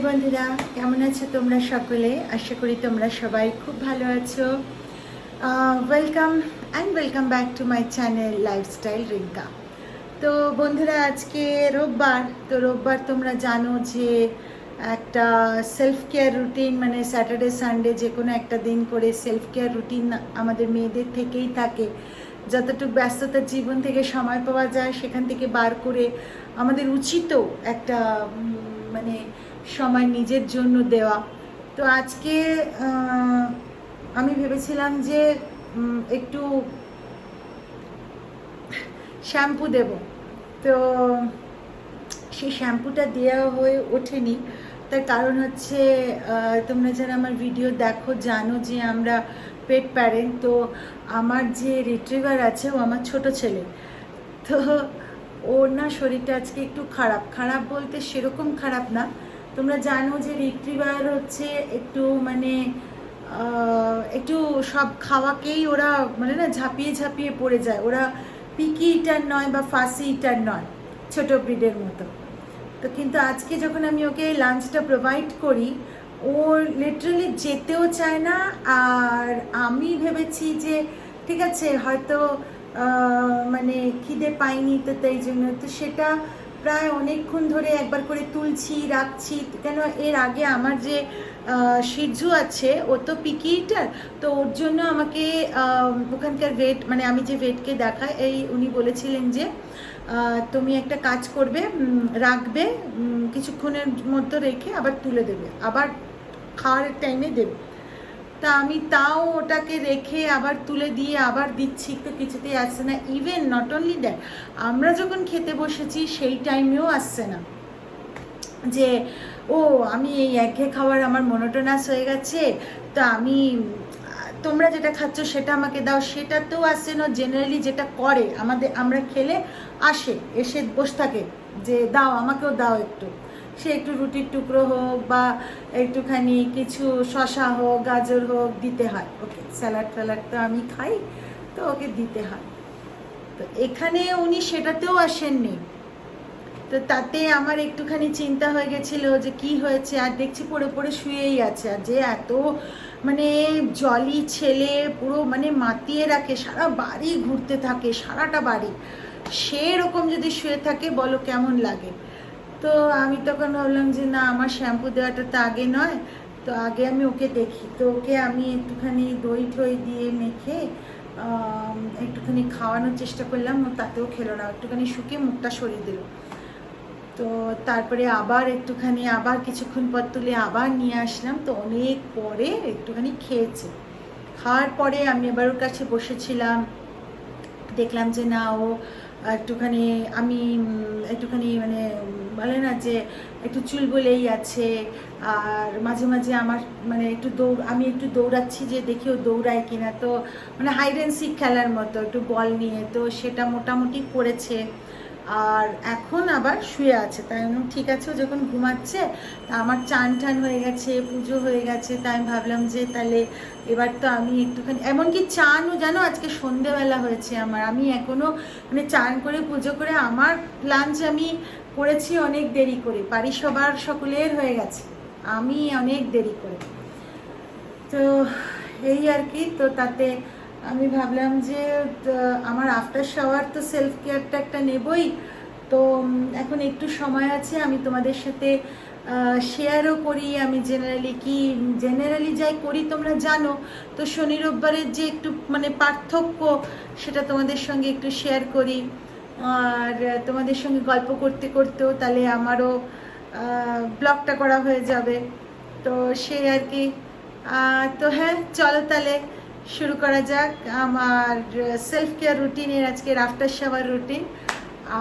বন্ধুরা, কেমন আছো তোমরা সকলে? আশা করি তোমরা সবাই খুব ভালো আছো। Welcome back to my channel lifestyle Rinka. তো বন্ধুরা, আজকে রোববার তোমরা জানো যে একটা সেলফ কেয়ার রুটিন, মানে স্যাটারডে সানডে যে কোনো একটা দিন করে সেলফ কেয়ার রুটিন আমাদের মেয়েদের থেকেই থাকে। যতটুকু ব্যস্ততার জীবন থেকে সময় পাওয়া যায় সেখান থেকে বার করে আমাদের উচিতও একটা মানে সময় নিজের জন্য দেওয়া। তো আজকে আমি ভেবেছিলাম যে একটু শ্যাম্পু দেব, তো সেই শ্যাম্পুটা দেওয়া হয়ে ওঠেনি। তার কারণ হচ্ছে তোমরা যারা আমার ভিডিও দেখো জানো যে আমরা পেট প্যারেন্ট। তো আমার যে রিট্রিভার আছে ও আমার ছোট ছেলে, তো ওর না শরীরটা আজকে একটু খারাপ বলতে সেরকম খারাপ না। তোমরা জানো যে রিট্রিভার হচ্ছে একটু মানে একটু সব খাওয়াকেই ওরা মানে না ঝাঁপিয়ে পড়ে যায়। ওরা পিকি ইটার নয় বা ফাসি ইটার নয়, ছোট ব্রিডের মতো। তো কিন্তু আজকে যখন আমি ওকে লাঞ্চটা প্রোভাইড করি, ও লিটারালি যেতেও চায় না। আর আমি ভেবেছি যে ঠিক আছে, হয়তো মানে খিদে পাইনি, তো তাই জন্য তো সেটা প্রায় অনেকক্ষণ ধরে একবার করে তুলছি রাখছি। কেন, এর আগে আমার যে শিজু আছে ও তো পিকি ইটার, তো ওর জন্য আমাকে ওখানকার ভেট, মানে আমি যে ভেটকে দেখাই, উনি বলেছিলেন যে তুমি একটা কাজ করবে, রাখবে কিছুক্ষণের মধ্যে, রেখে আবার তুলে দেবে, আবার খাওয়ার টাইমে দেবে। তা আমি তাও ওটাকে রেখে আবার তুলে দিয়ে আবার দিচ্ছি, তো কিছুতেই আসছে না। ইভেন নট অনলি দ্যাট, আমরা যখন খেতে বসেছি সেই টাইমেও আসছে না, যে ও আমি এই একঘেয়ে খাবার আমার মনোটোনাস হয়ে গেছে, তো আমি তোমরা যেটা খাচ্ছ সেটা আমাকে দাও, সেটাতেও আসছে না। জেনারেলি যেটা করে আমরা খেলে এসে বসে থাকে যে দাও, আমাকেও দাও একটু। সে একটু রুটির টুকরো হোক বা একটুখানি কিছু শশা হোক, গাজর হোক, দিতে হয় ওকে। স্যালাড তো আমি খাই, তো ওকে দিতে হয়। তো এখানে উনি সেটাতেও আসেননি। তো তাতে আমার একটুখানি চিন্তা হয়ে গেছিলো যে কি হয়েছে। আর দেখছি পড়ে শুয়েই আছে। আর যে এত মানে জলি ছেলে, পুরো মানে মাতিয়ে রাখে, সারা বাড়ি ঘুরতে থাকে, সারাটা বাড়ি, সেরকম যদি শুয়ে থাকে বলো কেমন লাগে। তো আমি তখন ভাবলাম যে না, আমার শ্যাম্পু দেওয়াটা তো আগে নয়, তো আগে আমি ওকে দেখি। তো ওকে আমি একটুখানি দই ঠই দিয়ে মেখে একটুখানি খাওয়ানোর চেষ্টা করলাম, তাতেও খেলো না, একটুখানি শুকিয়ে মুখটা সরিয়ে দিল। তো তারপরে আবার কিছুক্ষণ পর তুলে আবার নিয়ে আসলাম। তো অনেক পরে একটুখানি খেয়েছে। খাওয়ার পরে আমি আবার ওর কাছে বসেছিলাম, দেখলাম যে না, ও একটুখানি মানে বলে না যে একটু চুল বলেই আছে। আর মাঝে মাঝে আমার মানে আমি একটু দৌড়াচ্ছি যে দেখি ও দৌড়ায় কিনা, তো মানে হাইড অ্যান্ড সিক খেলার মতো একটু বল নিয়ে, তো সেটা মোটামুটি করেছে। আর এখন আবার শুয়ে আছে। তাই আমি ঠিক আছে, ও যখন ঘুমাচ্ছে, তা আমার চান হয়ে গেছে, পুজো হয়ে গেছে, তাই আমি ভাবলাম যে তাহলে এবার তো আমি একটুখানি, এমনকি চানও জানো আজকে সন্ধেবেলা হয়েছে আমার। আমি এখনও মানে চান করে পুজো করে আমার লাঞ্চ আমি করেছি অনেক দেরি করে, বাড়ির সকলের হয়ে গেছে, আমি অনেক দেরি করে। তো এই আর কি। তো তাতে আমি ভাবলাম যে আমার আফটার শাওয়ার তো সেলফ কেয়ারটা একটা নেবই। তো এখন একটু সময় আছে, আমি তোমাদের সাথে শেয়ারও করি। আমি জেনারেলি যাই করি তোমরা জানো। তো শনি রোববারের যে একটু মানে পার্থক্য, সেটা তোমাদের সঙ্গে একটু শেয়ার করি। আর তোমাদের সঙ্গে গল্প করতে করতেও তাহলে আমারও ব্লগটা করা হয়ে যাবে। তো সেই আর কি। তো হ্যাঁ, চলো তাহলে শুরু করা যাক আমার সেলফ কেয়ার রুটিনের আজকের আফটার শাওয়ার রুটিন।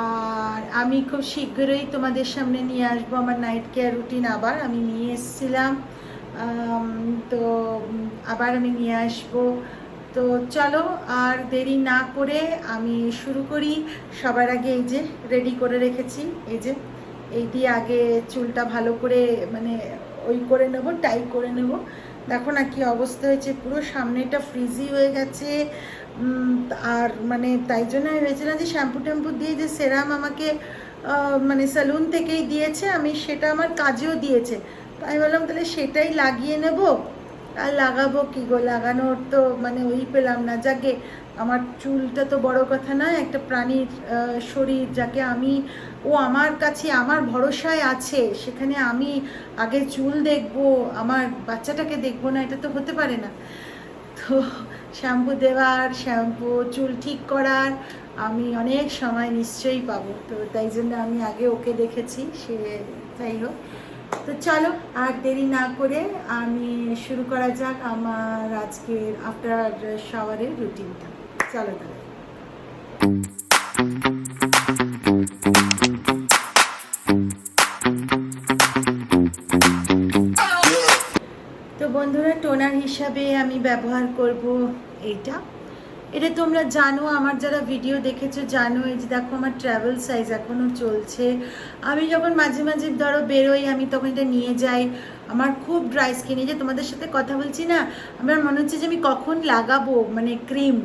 আর আমি খুব শীঘ্রই তোমাদের সামনে নিয়ে আসবো আমার নাইট কেয়ার রুটিন। আবার আমি নিয়ে এসেছিলাম, তো আবার আমি নিয়ে আসবো। তো চলো আর দেরি না করে আমি শুরু করি। সবার আগে এই যে রেডি করে রেখেছি, এই দিয়ে আগে চুলটা ভালো করে মানে করে নেবো, টাই করে নেবো। দেখো না কি অবস্থা হয়েছে, পুরো সামনেটা ফ্রিজি হয়ে গেছে। আর মানে তাই জন্য আমি ভেবেছিলাম যে শ্যাম্পু দিয়ে যে সেরাম আমাকে মানে স্যালুন থেকেই দিয়েছে, আমি সেটা আমার কাজেও দিয়েছে। তো আমি বললাম তাহলে সেটাই লাগিয়ে নেব, আর লাগাবো কি গো, লাগানোর তো মানে ওই পেলাম না। যাকে আমার চুলটা তো বড় কথা নয়, একটা প্রাণীর শরীর, যাকে আমি, ও আমার কাছে আমার ভরসায় আছে, সেখানে আমি আগে চুল দেখবো, আমার বাচ্চাটাকে দেখবো না, এটা তো হতে পারে না। তো শ্যাম্পু দেওয়ার, শ্যাম্পু চুল ঠিক করার আমি অনেক সময় নিশ্চয়ই পাবো, তো তাই জন্য আমি আগে ওকে দেখেছি। সে যাই হোক, তো চলো আর দেরি না করে আমি শুরু করা যাক আমার আজকের আফটার শাওয়ারের রুটিনটা। চলো তাহলে। তো বন্ধুরা, টোনার হিসাবে আমি ব্যবহার করব এইটা। এটা তোমরা জানো, আমার যারা ভিডিও দেখেছো জানো, এই যে দেখো আমার ট্রাভেল সাইজ এখনও চলছে। আমি যখন মাঝে মাঝে ধরো বেরোই, আমি তখন এটা নিয়ে যাই। আমার খুব ড্রাই স্কিন, এই যে তোমাদের সাথে কথা বলছি না, আমার মনে হচ্ছে যে আমি কখন লাগাবো মানে ক্রিম,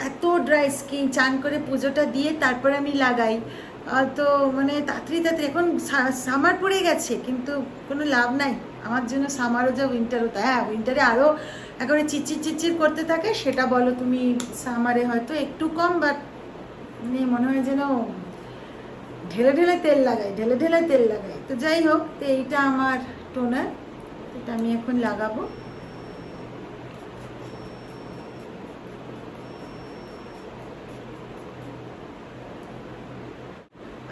এত ড্রাই স্কিন। চান করে পুজোটা দিয়ে তারপরে আমি লাগাই, তো মানে তাড়াতাড়ি এখন সামার পড়ে গেছে, কিন্তু কোনো লাভ নাই। আমার জন্য সামারও যা উইন্টারও তা। হ্যাঁ, উইন্টারে আরও একেবারে চিচির চিচির করতে থাকে, সেটা বলো তুমি। সামারে হয়তো একটু কম, বাট মানে মনে হয় যেন ঢেলে ঢেলে তেল লাগাই, ঢেলে ঢেলে তেল লাগাই। তো যাই হোক, তো এইটা আমার টোনার, এটা আমি এখন লাগাবো।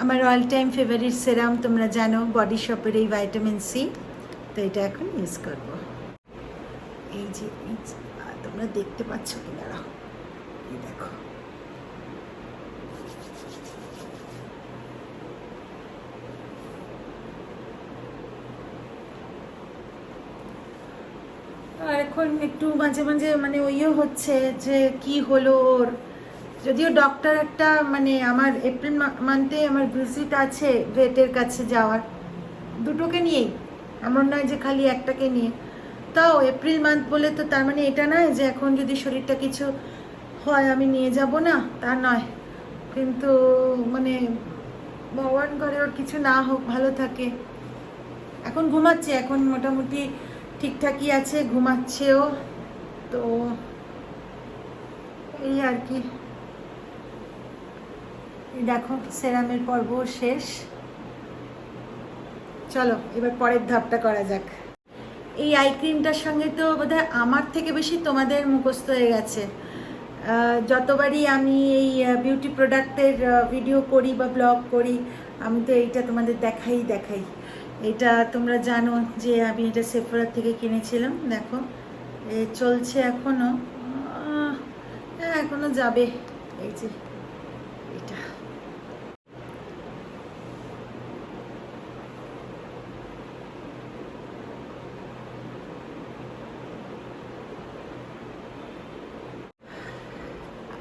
আমার অল টাইম ফেভারিট সেরাম তোমরা জানো, বডি শপের এই ভাইটামিন সি, তো এটা এখন ইউজ করবো। এই যে তোমরা দেখতে পাচ্ছ কি, দাঁড়াও, এই দেখো। আর এখন একটু মাঝে মাঝে মানে ওইও হচ্ছে যে কি হলো ওর, যদিও ডক্টর একটা মানে আমার এপ্রিল মান্থে আমার ভিজিট আছে ভেটের কাছে যাওয়ার, দুটোকে নিয়েই, এমন নয় যে খালি একটাকে নিয়ে। তাও এপ্রিল মান্থ বলে তো তার মানে এটা নয় যে এখন যদি শরীরটা কিছু হয় আমি নিয়ে যাব না, তা নয়। কিন্তু মানে ভগবান করে ওর কিছু না হোক, ভালো থাকে। এখন ঘুমাচ্ছে, এখন মোটামুটি ঠিকঠাকই আছে, ঘুমাচ্ছেও। তো এই আর কি, দেখো সেরামের পর্ব শেষ। চলো এবার পরের ধাপটা করা যাক। এই আই ক্রিমটার সঙ্গে তো বোধহয় আমার থেকে বেশি তোমাদের মুখস্থ হয়ে গেছে। যতবারই আমি এই বিউটি প্রোডাক্টের ভিডিও করি বা ব্লগ করি, আমি তো এইটা তোমাদের দেখাই। এটা তোমরা জানো যে আমি এটা সেফোরা থেকে কিনেছিলাম। দেখো চলছে এখনও, হ্যাঁ এখনও যাবে। এই যে এটা,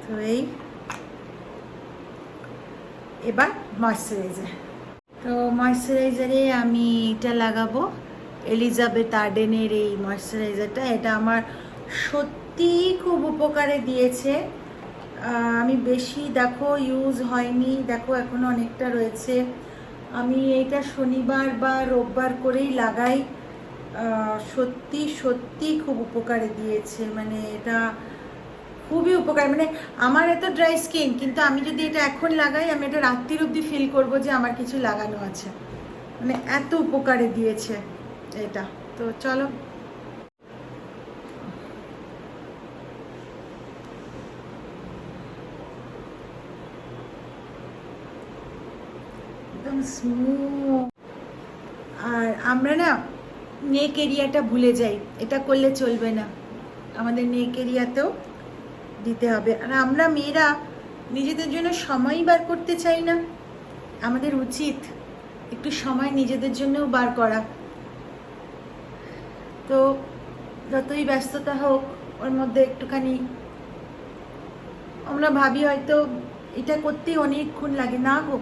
তো এই এবার ময়শ্চারাইজার। তো ময়শ্চারাইজারে আমি এটা লাগাবো, এলিজাবেথ আর্ডেনের এই ময়শ্চারাইজারটা। এটা আমার সত্যি খুব উপকারে দিয়েছে। আমি বেশি দেখো ইউজ হয়নি, দেখো এখনো অনেকটা রয়েছে। আমি এইটা শনিবার বা রোববার করেই লাগাই। সত্যি সত্যি খুব উপকারে দিয়েছে, মানে এটা খুবই উপকার। মানে আমার এত ড্রাই স্কিন, কিন্তু আমি যদি এটা এখন লাগাই, আমি এটা রাত্রির অবধি ফিল করবো যে আমার কিছু লাগানো আছে, মানে এত উপকারে দিয়েছে এটা। তো চলো, একদম স্মুথ। আর আমরা না নেক এরিয়াটা ভুলে যাই, এটা করলে চলবে না, আমাদের নেক এরিয়াতেও দিতে হবে। আর আমরা মেয়েরা নিজেদের জন্য সময় বার করতে চাই না, আমাদের উচিত একটু সময় নিজেদের জন্যও বার করা। তো যতই ব্যস্ততা হোক, ওর মধ্যে একটুখানি আমরা ভাবি হয়তো এটা করতেই অনেকক্ষণ লাগে, না গো।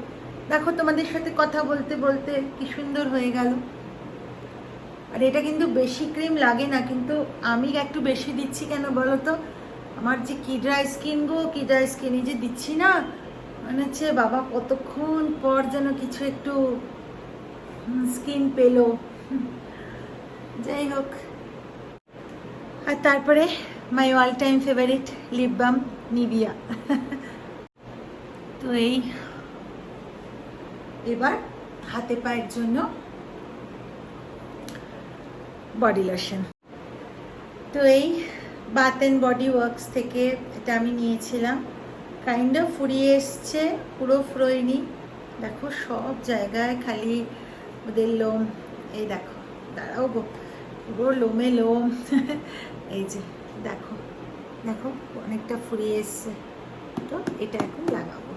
দেখো তোমাদের সাথে কথা বলতে বলতে কি সুন্দর হয়ে গেল। আর এটা কিন্তু বেশি ক্রিম লাগে না, কিন্তু আমি একটু বেশি দিচ্ছি কেন বলো তো, আমার যে কি ড্রাই স্কিন গো, কি ড্রাই স্কিন, এই যে দিচ্ছি না, মানে হচ্ছে বাবা কতক্ষণ পর যেন কিছু একটু স্কিন পেলো। যাই হোক, আর তারপরে my all time favourite lip balm Nivea. তো এই এবার হাতে পায়ের জন্য বডি লোশন। তো এই বাথ অ্যান্ড বডি ওয়ার্কস থেকে এটা আমি নিয়েছিলাম, কাইন্ড অফ ফুরিয়ে এসছে, পুরো ফুরোয়নি। দেখো সব জায়গায় খালি ওদের লোম, এই দেখো, দাঁড়াও গো, পুরো লোমে লোম। এই যে দেখো দেখো অনেকটা ফুরিয়ে এসছে। তো এটা এখন লাগাবো।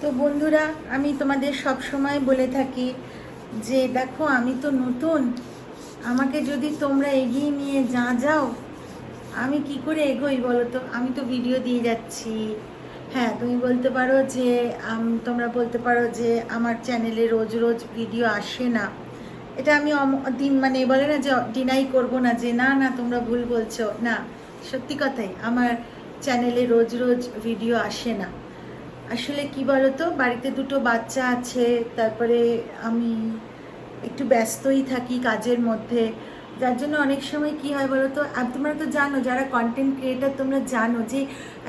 তো বন্ধুরা, আমি তোমাদের সব সময় বলে থাকি যে দেখো আমি তো নতুন, আমাকে যদি তোমরা এগিয়ে নিয়ে যাও, আমি কি করে এগোই বলো তো? আমি তো ভিডিও দিয়ে যাচ্ছি। হ্যাঁ, তুমি বলতে পারো যে তোমরা বলতে পারো যে আমার চ্যানেলে রোজ রোজ ভিডিও আসে না। এটা আমি মানে বলে না যে ডিনাই করব না যে না না তোমরা ভুল বলছো, না, সত্যি কথাই আমার চ্যানেলে রোজ রোজ ভিডিও আসে না। আসলে কি বলতো, বাড়িতে দুটো বাচ্চা আছে, তারপরে আমি একটু ব্যস্তই থাকি কাজের মধ্যে, যার জন্য অনেক সময় কি হয় বলতো, আর তোমরা তো জানো যারা কন্টেন্ট ক্রিয়েটার, তোমরা জানো যে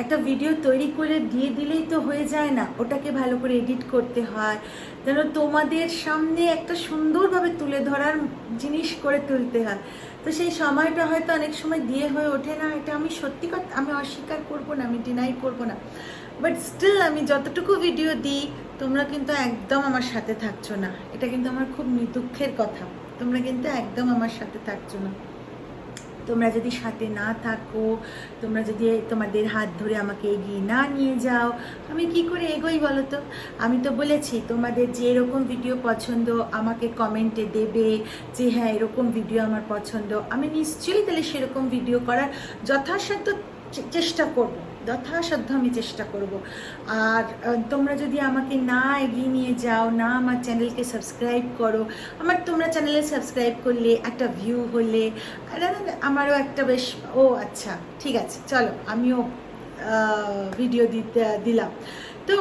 একটা ভিডিও তৈরি করে দিয়ে দিলেই তো হয়ে যায় না, ওটাকে ভালো করে এডিট করতে হয়, যেন তোমাদের সামনে একটা সুন্দরভাবে তুলে ধরার জিনিস করে তুলতে হয়। তো সেই সময়টা হয়তো অনেক সময় দিয়ে হয়ে ওঠে না, এটা আমি সত্যি কথা, আমি অস্বীকার করবো না, আমি ডিনাই করবো না। বাট স্টিল আমি যতটুকু ভিডিও দিই তোমরা কিন্তু একদম আমার সাথে থাকছো না, এটা কিন্তু আমার খুব দুঃখের কথা। তোমরা কিন্তু একদম আমার সাথে থাকছো না। তোমরা যদি সাথে না থাকো, তোমরা যদি তোমাদের হাত ধরে আমাকে এগিয়ে না নিয়ে যাও, আমি কি করে এগোই বলো তো? আমি তো বলেছি তোমাদের যে এরকম ভিডিও পছন্দ আমাকে কমেন্টে দেবে যে হ্যাঁ এরকম ভিডিও আমার পছন্দ, আমি নিশ্চয়ই তাহলে সেরকম ভিডিও করার যথাসাধ্য চেষ্টা করব, যথাসাধ্য আমি চেষ্টা করব। আর তোমরা যদি আমাকে না এগিয়ে নিয়ে যাও, না আমার চ্যানেলকে সাবস্ক্রাইব করো, তোমরা চ্যানেলে সাবস্ক্রাইব করলে একটা ভিউ হলে আমারও একটা বেশ, ও আচ্ছা ঠিক আছে চলো আমিও ভিডিও দিলাম। তো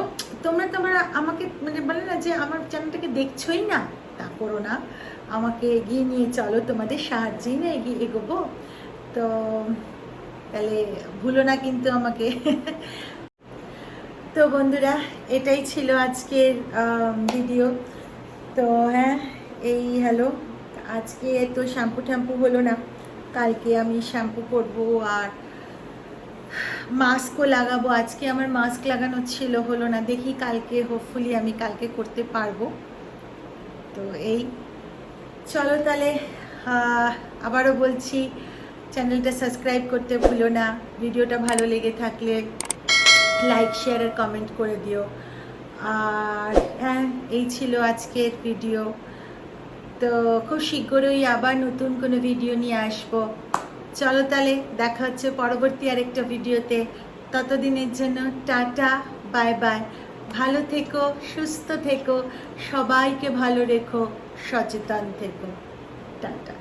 তোমরা আমাকে মানে বলে না যে আমার চ্যানেলটাকে দেখছোই না, তা করো না, আমাকে এগিয়ে নিয়ে চলো, তোমাদের সাহায্যেই না এগোবো। তো তাহলে ভুলো না কিন্তু আমাকে। তো বন্ধুরা, এটাই ছিল আজকের ভিডিও। তো হ্যাঁ, এই হ্যালো, আজকে তো শ্যাম্পু ট্যাম্পু হলো না, কালকে আমি শ্যাম্পু করবো আর মাস্কও লাগাবো। আজকে আমার মাস্ক লাগানো ছিল, হলো না, দেখি কালকে, হোপফুলি আমি কালকে করতে পারবো। তো এই চলো তাহলে, আবারও বলছি চ্যানেলটা সাবস্ক্রাইব করতে ভুলো না, ভিডিওটা ভালো লেগে থাকলে লাইক শেয়ার আর কমেন্ট করে দিও। আর হ্যাঁ, এই ছিল আজকের ভিডিও। তো খুব শীঘ্রই আবার নতুন কোনো ভিডিও নিয়ে আসবো। চলো তাহলে, দেখা হচ্ছে পরবর্তী আরেকটা ভিডিওতে। ততদিনের জন্য টাটা, বাই বাই, ভালো থেকো, সুস্থ থেকো, সবাইকে ভালো রেখো, সচেতন থেকো, টাটা।